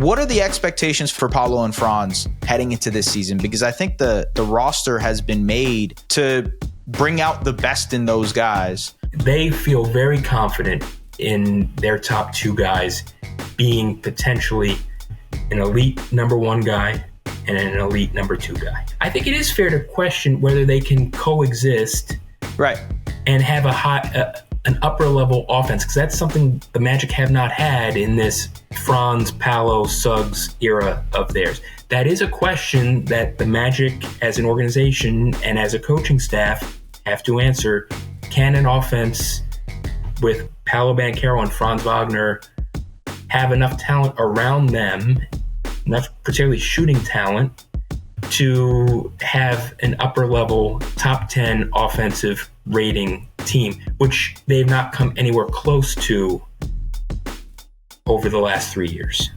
What are the expectations for Paolo and Franz heading into this season? Because I think the roster has been made to bring out the best in those guys. They feel very confident in their top two guys being potentially an elite number one guy and an elite number two guy. I think it is fair to question whether they can coexist, right, and have an upper level offense, because that's something the Magic have not had in this Franz, Paolo, Suggs era of theirs. That is a question that the Magic as an organization and as a coaching staff have to answer. Can an offense with Paolo Banchero and Franz Wagner have enough talent around them, enough particularly shooting talent, to have an upper level top 10 offensive rating team, which they've not come anywhere close to over the last 3 years?